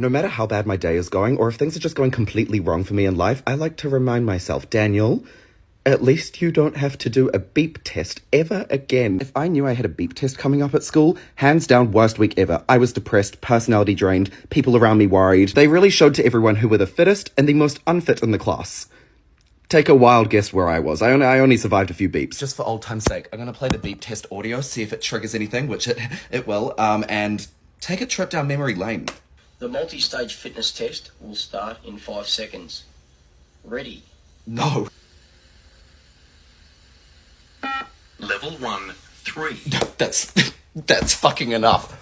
No matter how bad my day is going, or if things are just going completely wrong for me in life, I like to remind myself, Daniel, at least you don't have to do a beep test ever again. If I knew I had a beep test coming up at school, hands down, worst week ever. I was depressed, personality drained, people around me worried. They really showed to everyone who were the fittest and the most unfit in the class. Take a wild guess where I was. I only survived a few beeps. Just for old time's sake, I'm gonna play the beep test audio, see if it triggers anything, which it will, and take a trip down memory lane. The multi-stage fitness test will start in 5 seconds. Ready? No. Level 1, 3. That's fucking enough.